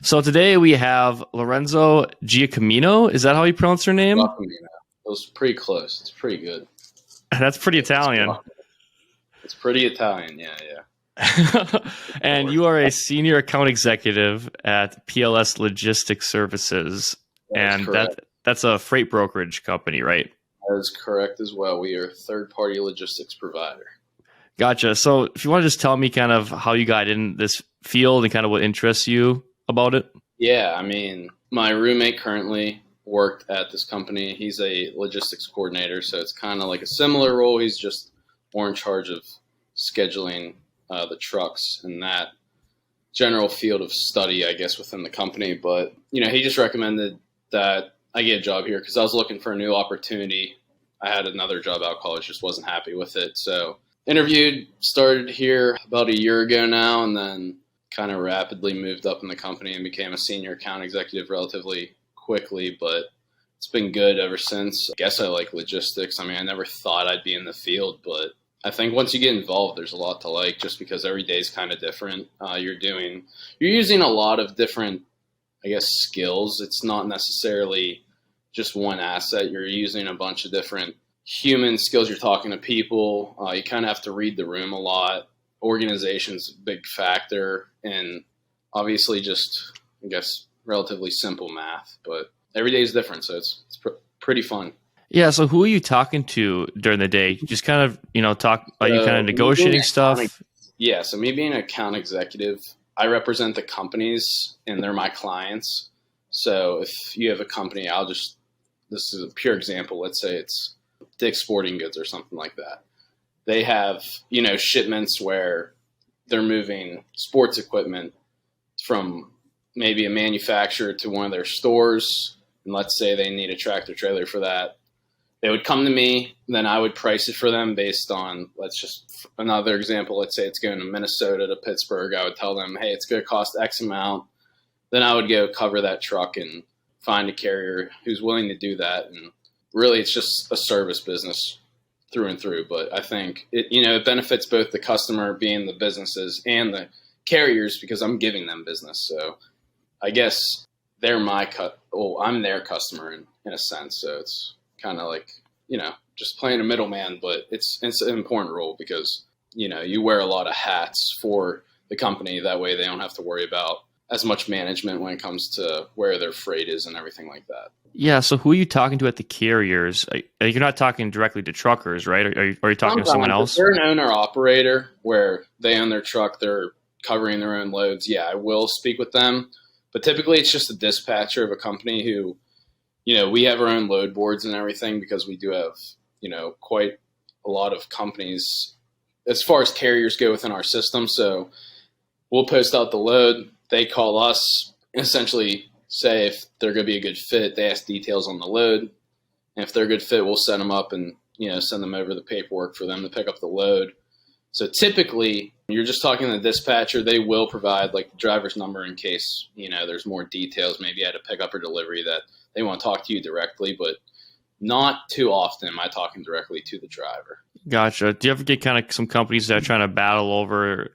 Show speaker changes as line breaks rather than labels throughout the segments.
So today we have Lorenzo Giacomino. Is that how you pronounce your name?
Giacomino. It was pretty close. It's pretty good.
That's pretty Italian.
It's pretty Italian, yeah.
And you are a senior account executive at PLS Logistics Services. That's a freight brokerage company, right?
That is correct as well. We are a third-party logistics provider.
Gotcha. So if you want to just tell me kind of how you got in this field and kind of what interests you about it.
Yeah, I mean, my roommate currently worked at this company. He's a logistics coordinator, so it's kind of like a similar role. He's just more in charge of scheduling the trucks and that general field of study, I guess, within the company. But, he just recommended that I get a job here because I was looking for a new opportunity. I had another job out of college, just wasn't happy with it. So interviewed, started here about a year ago now, and then kind of rapidly moved up in the company and became a senior account executive relatively quickly, but it's been good ever since. I guess I like logistics. I mean, I never thought I'd be in the field, but I think once you get involved, there's a lot to like just because every day is kind of different. You're using a lot of different, I guess, skills. It's not necessarily just one asset. You're using a bunch of different human skills. You're talking to people. You kind of have to read the room a lot. Organization's a big factor, and obviously just, I guess, relatively simple math, but every day is different. So it's pretty fun.
Yeah. So who are you talking to during the day? Just kind of, are you kind of negotiating stuff?
Yeah. So me being an account executive, I represent the companies and they're my clients. So if you have a company, this is a pure example. Let's say it's Dick's Sporting Goods or something like that. They have, shipments where they're moving sports equipment from maybe a manufacturer to one of their stores. And let's say they need a tractor trailer for that. They would come to me, then I would price it for them based on, another example, let's say it's going to Minnesota to Pittsburgh. I would tell them, hey, it's going to cost X amount. Then I would go cover that truck and find a carrier who's willing to do that. And really, it's just a service business through and through. But I think it benefits both the customer, being the businesses, and the carriers because I'm giving them business. So I guess they're I'm their customer in a sense. So it's kind of like, just playing a middleman, but it's an important role because, you wear a lot of hats for the company. That way they don't have to worry about as much management when it comes to where their freight is and everything like that.
Yeah. So who are you talking to at the carriers? You're not talking directly to truckers, right? Are you talking to someone else?
If they're an owner operator where they own their truck, they're covering their own loads. Yeah, I will speak with them. But typically it's just a dispatcher of a company who, we have our own load boards and everything because we do have, quite a lot of companies as far as carriers go within our system. So we'll post out the load. They call us, essentially say if they're going to be a good fit. They ask details on the load. And if they're a good fit, we'll set them up and, send them over the paperwork for them to pick up the load. So typically, you're just talking to the dispatcher. They will provide the driver's number in case, there's more details. Maybe at a pickup or delivery that they want to talk to you directly, but not too often am I talking directly to the driver.
Gotcha. Do you ever get kind of some companies that are trying to battle over,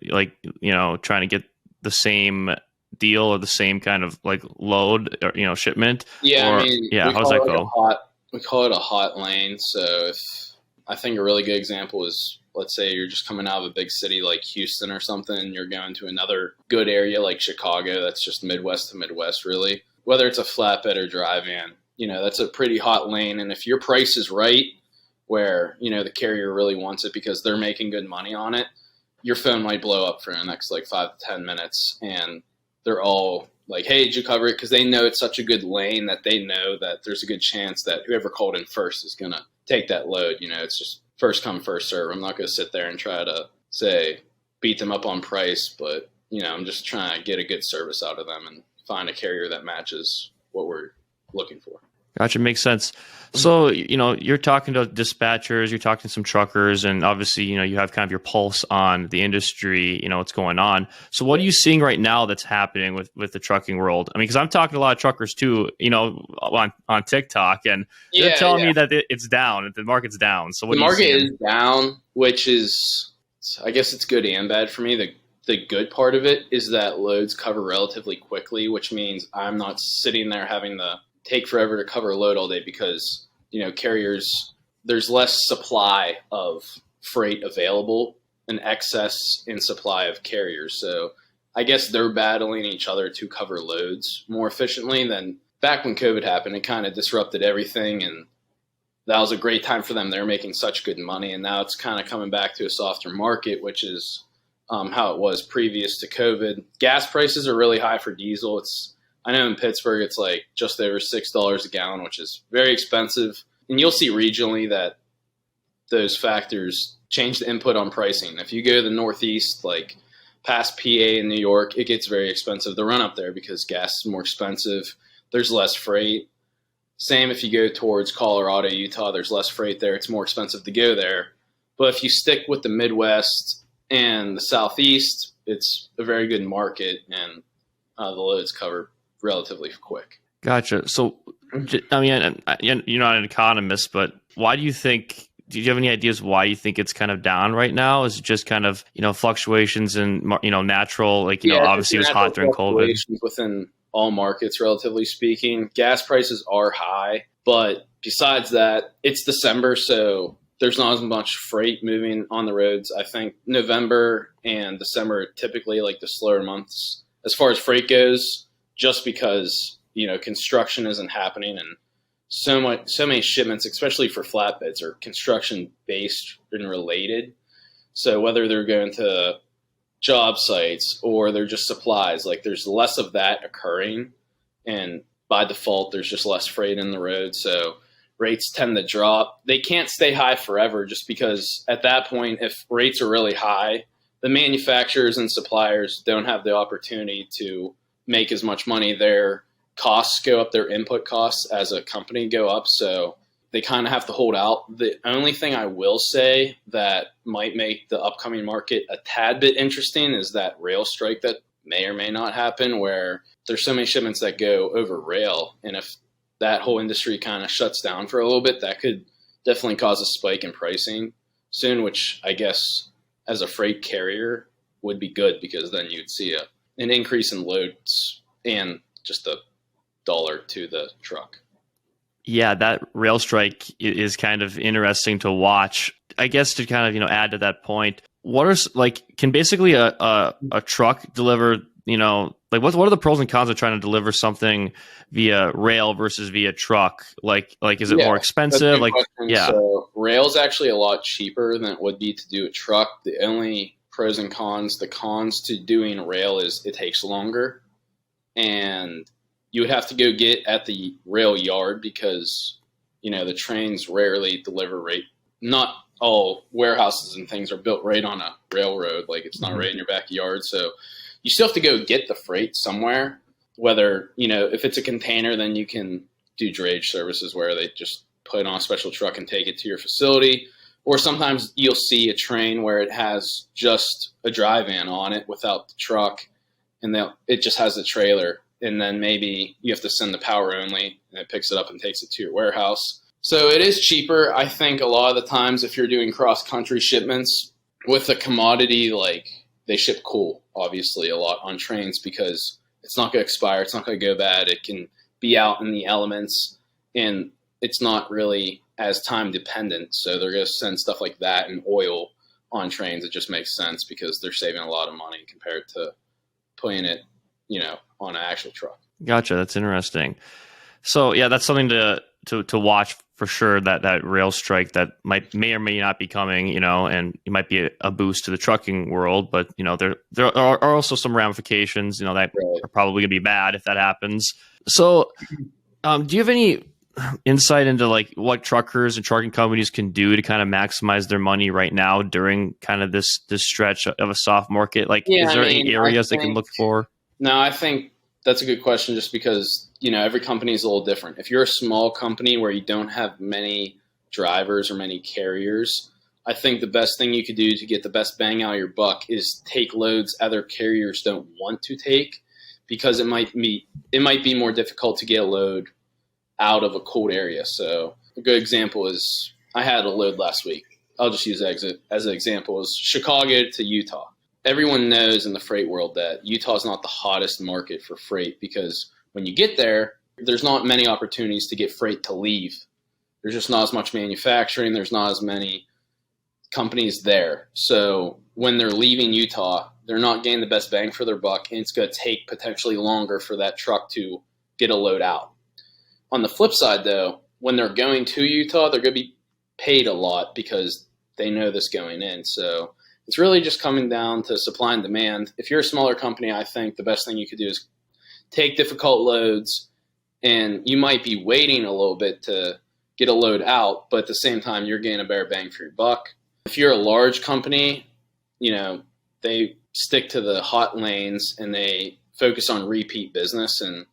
trying to get the same deal or the same kind of load or, shipment?
Yeah.
How does that go?
We call it a hot lane. So I think a really good example is, let's say you're just coming out of a big city like Houston or something, and you're going to another good area like Chicago. That's just Midwest to Midwest, really. Whether it's a flatbed or dry van, that's a pretty hot lane. And if your price is right, where, the carrier really wants it because they're making good money on it, your phone might blow up for the next 5 to 10 minutes. And they're all like, hey, did you cover it? Because they know it's such a good lane that they know that there's a good chance that whoever called in first is going to take that load. It's just first come, first serve. I'm not going to sit there and try to beat them up on price, but, I'm just trying to get a good service out of them and find a carrier that matches what we're looking for.
Gotcha. Makes sense. So, you're talking to dispatchers, you're talking to some truckers, and obviously, you have kind of your pulse on the industry, what's going on. So what are you seeing right now that's happening with the trucking world? I mean, because I'm talking to a lot of truckers too, on TikTok, and they're telling me that it's down, the market's down. So
the market is down, which is, I guess it's good and bad for me. the good part of it is that loads cover relatively quickly, which means I'm not sitting there having to take forever to cover a load all day because, carriers, there's less supply of freight available, an excess in supply of carriers. So I guess they're battling each other to cover loads more efficiently than back when COVID happened. It kind of disrupted everything, and that was a great time for them. They were making such good money, and now it's kind of coming back to a softer market, which is how it was previous to COVID. Gas prices are really high for diesel. I know in Pittsburgh it's like just over $6 a gallon, which is very expensive. And you'll see regionally that those factors change the input on pricing. If you go to the Northeast, like past PA in New York, it gets very expensive to run up there because gas is more expensive. There's less freight. Same if you go towards Colorado, Utah, there's less freight there. It's more expensive to go there. But if you stick with the Midwest and the Southeast, it's a very good market, and the loads cover relatively quick.
Gotcha. So, I mean, you're not an economist, but why do you have any ideas why you think it's kind of down right now? Is it just kind of, fluctuations in, natural, obviously it was hot during COVID.
Within all markets, relatively speaking. Gas prices are high, but besides that, it's December, so there's not as much freight moving on the roads. I think November and December are typically like the slower months as far as freight goes, just because, construction isn't happening, and so many shipments, especially for flatbeds, are construction based and related. So whether they're going to job sites or they're just supplies, like there's less of that occurring, and by default there's just less freight in the road, so rates tend to drop. They can't stay high forever, just because at that point, if rates are really high, the manufacturers and suppliers don't have the opportunity to make as much money. Their costs go up, their input costs as a company go up, so they kind of have to hold out. The only thing I will say that might make the upcoming market a tad bit interesting is that rail strike that may or may not happen, where there's so many shipments that go over rail, and if that whole industry kind of shuts down for a little bit, that could definitely cause a spike in pricing soon, which I guess as a freight carrier would be good, because then you'd see an increase in loads and just a dollar to the truck.
Yeah, that rail strike is kind of interesting to watch. I guess to kind of, add to that point, can basically a truck deliver, what are the pros and cons of trying to deliver something via rail versus via truck? Is it more expensive?
So rail is actually a lot cheaper than it would be to do a truck. The only pros and cons, the cons to doing rail is it takes longer, and you would have to go get at the rail yard because, the trains rarely deliver right. Not all warehouses and things are built right on a railroad. Like, it's not right in your backyard. So you still have to go get the freight somewhere. Whether, if it's a container, then you can do drayage services where they just put it on a special truck and take it to your facility. Or sometimes you'll see a train where it has just a dry van on it without the truck, and it just has the trailer. And then maybe you have to send the power only, and it picks it up and takes it to your warehouse. So it is cheaper. I think a lot of the times if you're doing cross-country shipments with a commodity, like they ship coal, obviously, a lot on trains because it's not going to expire. It's not going to go bad. It can be out in the elements, and it's not really as time dependent. So they're going to send stuff like that and oil on trains. It just makes sense because they're saving a lot of money compared to putting it, on an actual truck.
Gotcha. That's interesting. So yeah, that's something to watch for sure. That rail strike that may or may not be coming, and it might be a boost to the trucking world. But there are also some ramifications, that are probably going to be bad if that happens. So, do you have any insight into what truckers and trucking companies can do to kind of maximize their money right now during kind of this stretch of a soft market? Is there any areas they can look for?
No, I think that's a good question, just because, every company is a little different. If you're a small company where you don't have many drivers or many carriers, I think the best thing you could do to get the best bang out of your buck is take loads other carriers don't want to take, because it might be more difficult to get a load out of a cold area. So a good example is I had a load last week. I'll just use that as an example, is Chicago to Utah. everyone knows in the freight world that Utah's not the hottest market for freight, because when you get there, there's not many opportunities to get freight to leave. There's just not as much manufacturing. There's not as many companies there. So when they're leaving Utah, they're not getting the best bang for their buck, and it's going to take potentially longer for that truck to get a load out. On the flip side, though, when they're going to Utah, they're going to be paid a lot because they know this going in. So it's really just coming down to supply and demand. If you're a smaller company, I think the best thing you could do is take difficult loads, and you might be waiting a little bit to get a load out, but at the same time, you're getting a better bang for your buck. If you're a large company, they stick to the hot lanes and they focus on repeat business. And,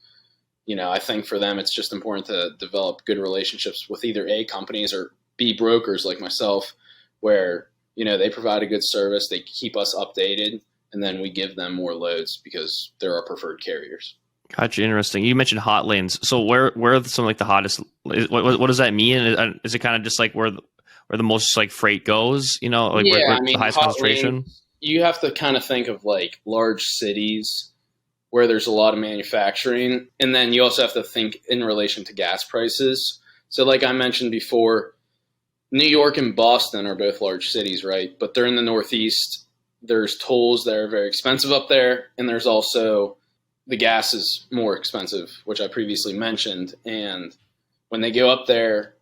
I think for them, it's just important to develop good relationships with either A, companies, or B, brokers like myself, where, they provide a good service, they keep us updated, and then we give them more loads because they're our preferred carriers.
Gotcha. Interesting. You mentioned hot lanes. So where are some like the hottest? What does that mean? Is it kind of just like where the most like freight goes? Where the highest concentration?
Lanes, you have to kind of think of like large cities where there's a lot of manufacturing, and then you also have to think in relation to gas prices. So, like I mentioned before, New York and Boston are both large cities, right? But they're in the Northeast. There's tolls that are very expensive up there, and there's also the gas is more expensive, which I previously mentioned. And when they go up there,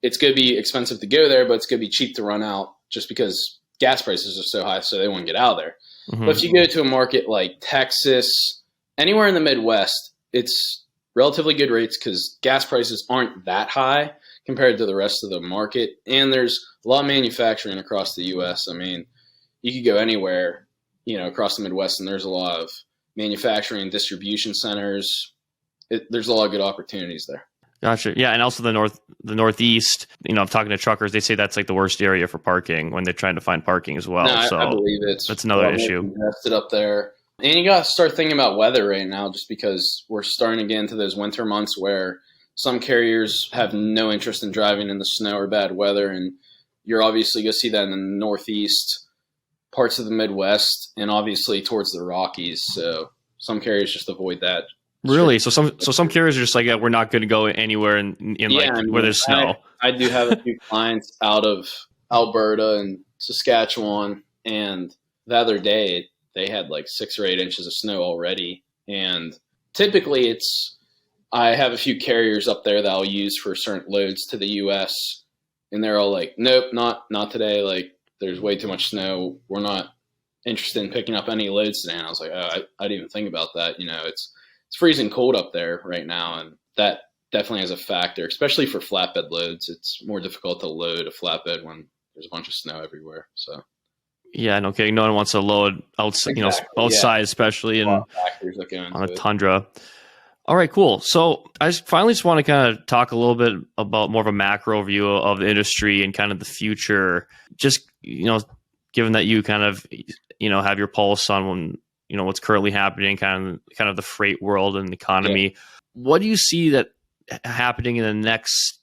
it's going to be expensive to go there, but it's going to be cheap to run out just because gas prices are so high, so they won't get out of there. Mm-hmm. But if you go to a market like Texas, anywhere in the Midwest, it's relatively good rates because gas prices aren't that high compared to the rest of the market. And there's a lot of manufacturing across the U.S. I mean, you could go anywhere, across the Midwest, and there's a lot of manufacturing and distribution centers. There's a lot of good opportunities there.
Gotcha. Yeah, and also the Northeast. I'm talking to truckers. They say that's like the worst area for parking when they're trying to find parking as well.
No,
so
I believe
that's another issue.
Invested up there, and you got to start thinking about weather right now, just because we're starting to get into those winter months where some carriers have no interest in driving in the snow or bad weather, and you're obviously going to see that in the Northeast, parts of the Midwest, and obviously towards the Rockies. So some carriers just avoid that.
Really? So some carriers are just like, we're not going to go anywhere where there's snow.
I do have a few clients out of Alberta and Saskatchewan, and the other day they had like 6 or 8 inches of snow already. And typically I have a few carriers up there that I'll use for certain loads to the U.S., and they're all like, nope, not today. Like, there's way too much snow. We're not interested in picking up any loads today. And I was like, I didn't even think about that. It's freezing cold up there right now, and that definitely has a factor, especially for flatbed loads. It's more difficult to load a flatbed when there's a bunch of snow everywhere. So,
yeah, no kidding. No one wants to load outside, outside, especially on a tundra. All right, cool. So I finally just want to kind of talk a little bit about more of a macro view of the industry and kind of the future. Just, given that you kind of, have your pulse on what's currently happening, kind of the freight world and the economy. Yeah. What do you see that happening in the next,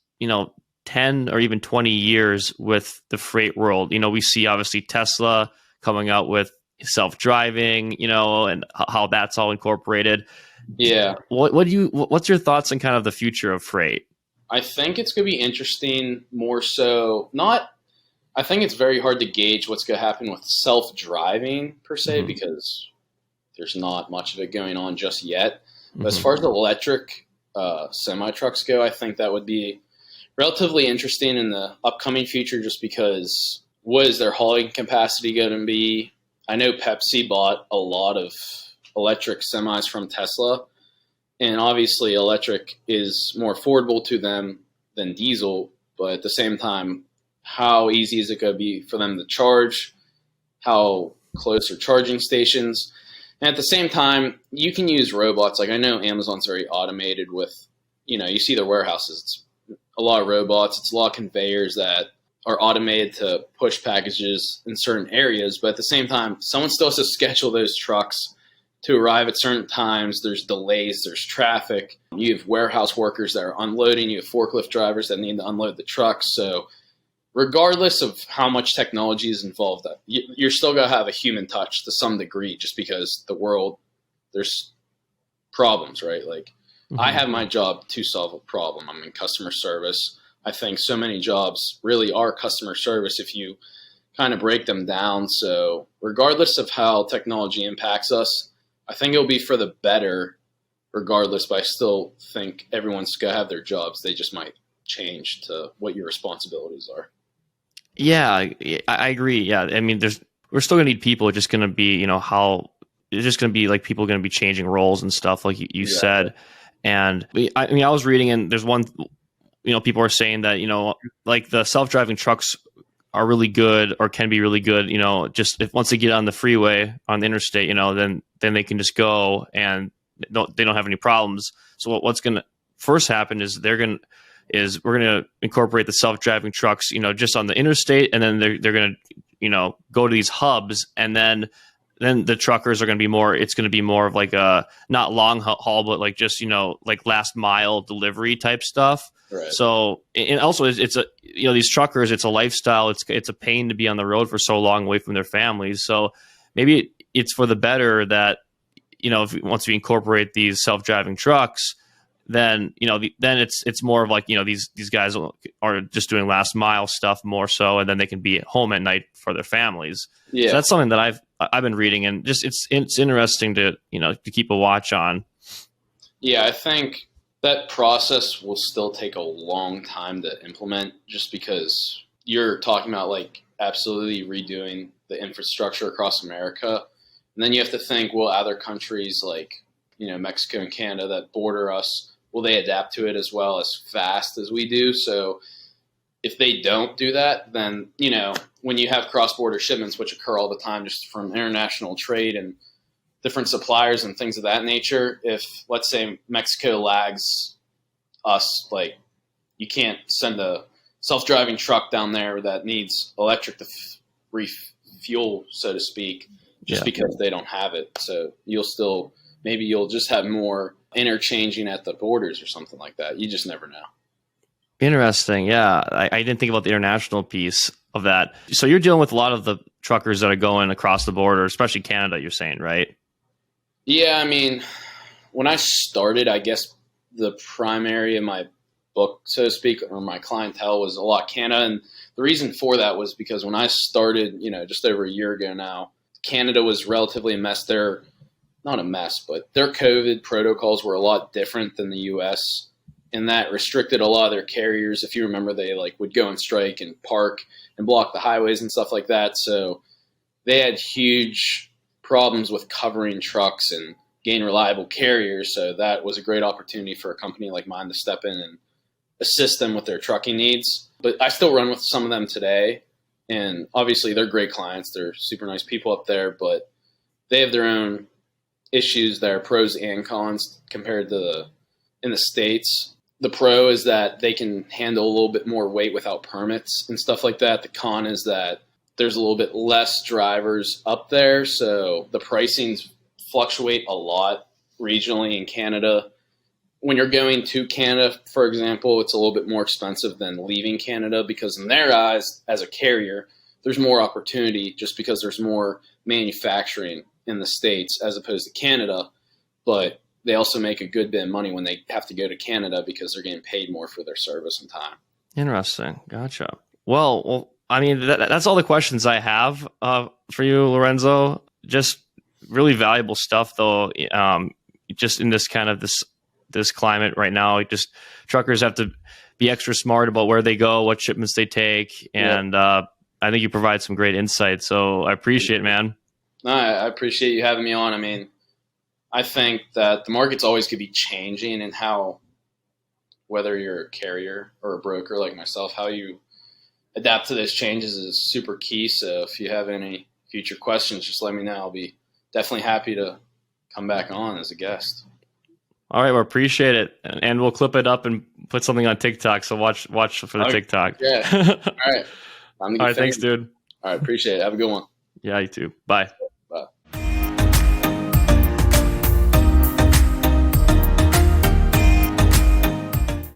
10 or even 20 years with the freight world? We see obviously Tesla coming out with self-driving, and how that's all incorporated.
Yeah.
What's your thoughts on kind of the future of freight?
I think it's going to be interesting, more so I think it's very hard to gauge what's going to happen with self-driving per se, because there's not much of it going on just yet. But as far as the electric semi-trucks go, I think that would be relatively interesting in the upcoming future, just because what is their hauling capacity going to be? I know Pepsi bought a lot of electric semis from Tesla, and obviously electric is more affordable to them than diesel, but at the same time, how easy is it going to be for them to charge? How close are charging stations? And at the same time, you can use robots. Like, I know Amazon's very automated with, you see their warehouses. It's a lot of robots. It's a lot of conveyors that are automated to push packages in certain areas. But at the same time, someone still has to schedule those trucks to arrive at certain times. There's delays. There's traffic. You have warehouse workers that are unloading. You have forklift drivers that need to unload the trucks. So regardless of how much technology is involved, you're still going to have a human touch to some degree, just because the world, there's problems, right? Like, I have my job to solve a problem. I'm in customer service. I think so many jobs really are customer service if you kind of break them down. So regardless of how technology impacts us, I think it'll be for the better regardless, but I still think everyone's going to have their jobs. They just might change to what your responsibilities are.
Yeah, I agree. Yeah, I mean, we're still gonna need people. It's just gonna be, it's just gonna be like people are gonna be changing roles and stuff, like you said. And I mean, I was reading, and there's one, people are saying that like the self-driving trucks are really good, or can be really good. Just if once they get on the freeway, on the interstate, then they can just go and they don't have any problems. So what's gonna first happen is we're going to incorporate the self-driving trucks, just on the interstate, and then they're going to, go to these hubs, and then the truckers are going to be more. It's going to be more of like a not long haul, but like just like last mile delivery type stuff.
Right.
So, and also it's a these truckers, it's a lifestyle. It's a pain to be on the road for so long away from their families. So maybe it's for the better that once we incorporate these self-driving trucks, then then it's more of like these guys are just doing last mile stuff more so, and then they can be at home at night for their families. Yeah, so that's something that I've been reading, and just it's interesting to to keep a watch on.
Yeah, I think that process will still take a long time to implement, just because you're talking about like absolutely redoing the infrastructure across America, and then you have to think, will other countries like Mexico and Canada that border us, will they adapt to it as well as fast as we do? So if they don't do that, then, when you have cross-border shipments, which occur all the time just from international trade and different suppliers and things of that nature, if, let's say, Mexico lags us, like, you can't send a self-driving truck down there that needs electric to refuel, so to speak, just because they don't have it. So maybe you'll just have more interchanging at the borders or something like that. You just never know.
Interesting. Yeah. I didn't think about the international piece of that. So you're dealing with a lot of the truckers that are going across the border, especially Canada, you're saying, right?
Yeah. I mean, when I started, I guess the primary of my book, so to speak, or my clientele was a lot Canada. And the reason for that was because when I started, just over a year ago now, Canada was relatively a mess. Not a mess, but their COVID protocols were a lot different than the U.S. and that restricted a lot of their carriers. If you remember, they would go and strike and park and block the highways and stuff like that. So they had huge problems with covering trucks and gain reliable carriers. So that was a great opportunity for a company like mine to step in and assist them with their trucking needs. But I still run with some of them today, and obviously they're great clients. They're super nice people up there, but they have their own issues that are pros and cons compared to in the States. The pro is that they can handle a little bit more weight without permits and stuff like that. The con is that there's a little bit less drivers up there, so the pricings fluctuate a lot regionally in Canada. When you're going to Canada, for example, it's a little bit more expensive than leaving Canada, because in their eyes, as a carrier, there's more opportunity just because there's more manufacturing in the States as opposed to Canada, but they also make a good bit of money when they have to go to Canada because they're getting paid more for their service and time.
Interesting. Gotcha. Well, I mean, that's all the questions I have for you, Lorenzo. Just really valuable stuff, though. Just in this kind of this climate right now, just truckers have to be extra smart about where they go, what shipments they take, and I think you provide some great insight. So I appreciate it, man.
No, I appreciate you having me on. I mean, I think that the market's always going to be changing, and how, whether you're a carrier or a broker like myself, how you adapt to those changes is super key. So if you have any future questions, just let me know. I'll be definitely happy to come back on as a guest.
All right, well, appreciate it, and we'll clip it up and put something on TikTok. So watch for the TikTok.
Yeah. All right.
All right. Thanks, dude.
All right. Appreciate it. Have a good one.
Yeah, you too. Bye.